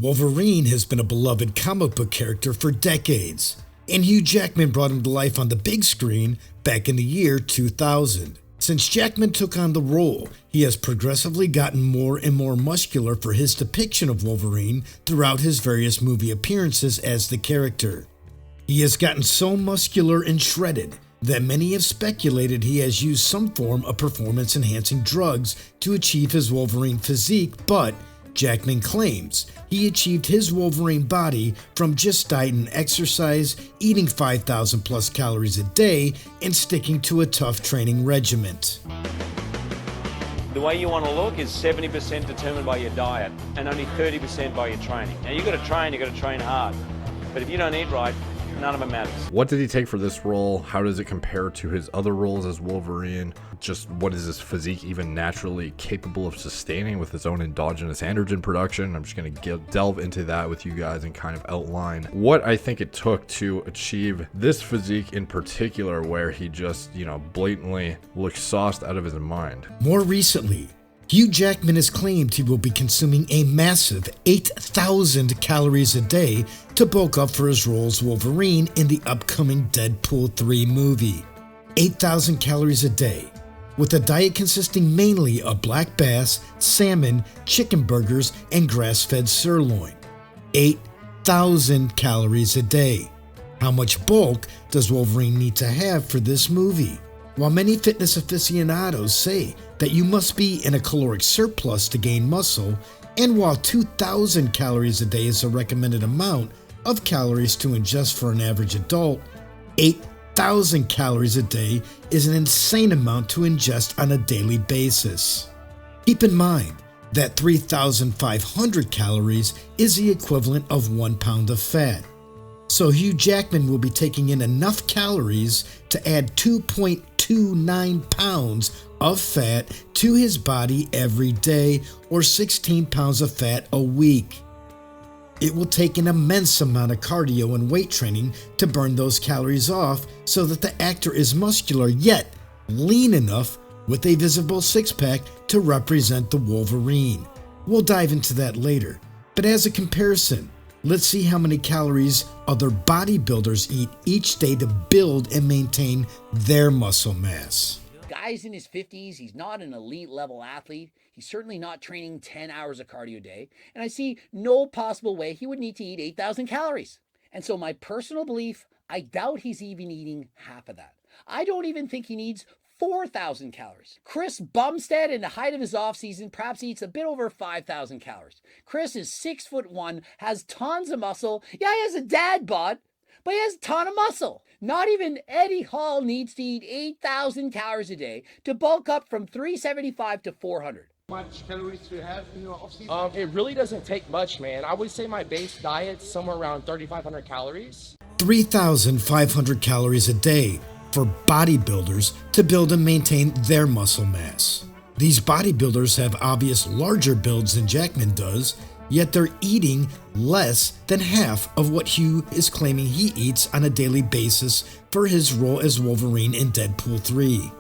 Wolverine has been a beloved comic book character for decades, and Hugh Jackman brought him to life on the big screen back in the year 2000. Since Jackman took on the role, he has progressively gotten more and more muscular for his depiction of Wolverine throughout his various movie appearances as the character. He has gotten so muscular and shredded that many have speculated he has used some form of performance-enhancing drugs to achieve his Wolverine physique, but Jackman claims he achieved his Wolverine body from just diet and exercise, eating 5,000 plus calories a day, and sticking to a tough training regimen. The way you want to look is 70% determined by your diet and only 30% by your training. Now you've got to train hard. But if you don't eat right, none of it matters. What did he take for this role? How does it compare to his other roles as Wolverine? Just what is his physique even naturally capable of sustaining with his own endogenous androgen production? I'm just going to delve into that with you guys and kind of outline what I think it took to achieve this physique in particular, where he just, blatantly looks sauced out of his mind. More recently, Hugh Jackman has claimed he will be consuming a massive 8,000 calories a day to bulk up for his role as Wolverine in the upcoming Deadpool 3 movie. 8,000 calories a day, with a diet consisting mainly of black bass, salmon, chicken burgers, and grass-fed sirloin. 8,000 calories a day. How much bulk does Wolverine need to have for this movie? While many fitness aficionados say that you must be in a caloric surplus to gain muscle, and while 2,000 calories a day is a recommended amount of calories to ingest for an average adult, 8,000 calories a day is an insane amount to ingest on a daily basis. Keep in mind that 3,500 calories is the equivalent of 1 pound of fat. So Hugh Jackman will be taking in enough calories to add 2.29 pounds of fat to his body every day, or 16 pounds of fat a week. It will take an immense amount of cardio and weight training to burn those calories off so that the actor is muscular yet lean enough with a visible six-pack to represent the Wolverine. We'll dive into that later, but as a comparison, let's see how many calories other bodybuilders eat each day to build and maintain their muscle mass. Guy's in his 50s, he's not an elite level athlete, he's certainly not training 10 hours of cardio a day, and I see no possible way he would need to eat 8,000 calories. And so my personal belief, I doubt he's even eating half of that. I don't even think he needs 4,000 calories. Chris Bumstead, in the height of his offseason, perhaps eats a bit over 5,000 calories. Chris is 6'1", has tons of muscle. Yeah, he has a dad bod, but he has a ton of muscle. Not even Eddie Hall needs to eat 8,000 calories a day to bulk up from 375 to 400. How much calories do you have in your off-season? It really doesn't take much, man. I would say my base diet's somewhere around 3,500 calories. 3,500 calories a day for bodybuilders to build and maintain their muscle mass. These bodybuilders have obvious larger builds than Jackman does, yet they're eating less than half of what Hugh is claiming he eats on a daily basis for his role as Wolverine in Deadpool 3.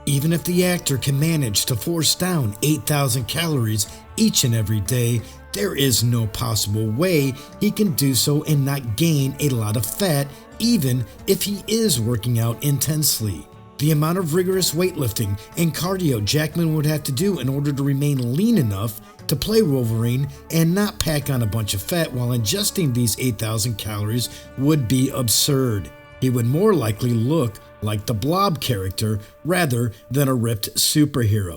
Even if the actor can manage to force down 8,000 calories each and every day, there is no possible way he can do so and not gain a lot of fat, even if he is working out intensely. The amount of rigorous weightlifting and cardio Jackman would have to do in order to remain lean enough to play Wolverine and not pack on a bunch of fat while ingesting these 8,000 calories would be absurd. He would more likely look like the Blob character rather than a ripped superhero.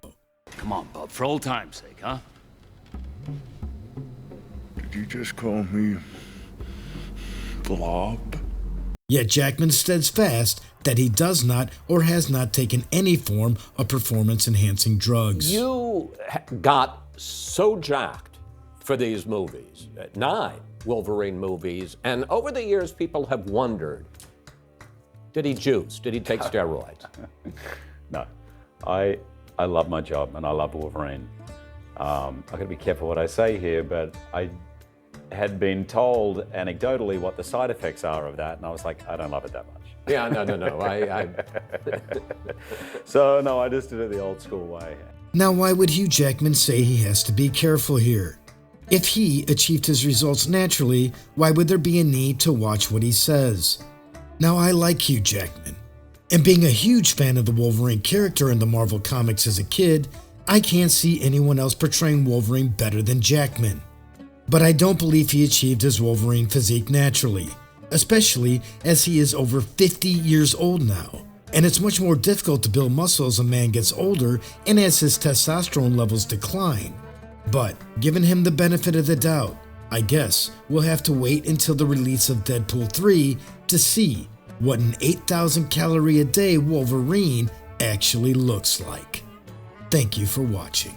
Come on, bub, for old time's sake, huh? Did you just call me Blob? Yet Jackman steadfast that he does not or has not taken any form of performance-enhancing drugs. You got so jacked for these movies, 9 Wolverine movies, and over the years people have wondered, did he juice? Did he take steroids? No. I love my job and I love Wolverine. I've got to be careful what I say here, but I had been told anecdotally what the side effects are of that, and I was like, I don't love it that much. Yeah, no. I So no, I just did it the old school way. Now, why would Hugh Jackman say he has to be careful here? If he achieved his results naturally, why would there be a need to watch what he says? Now, I like Hugh Jackman, and being a huge fan of the Wolverine character in the Marvel Comics as a kid, I can't see anyone else portraying Wolverine better than Jackman. But I don't believe he achieved his Wolverine physique naturally, especially as he is over 50 years old now, and it's much more difficult to build muscle as a man gets older and as his testosterone levels decline. But giving him the benefit of the doubt, I guess we'll have to wait until the release of Deadpool 3 to see what an 8,000 calorie a day Wolverine actually looks like. Thank you for watching.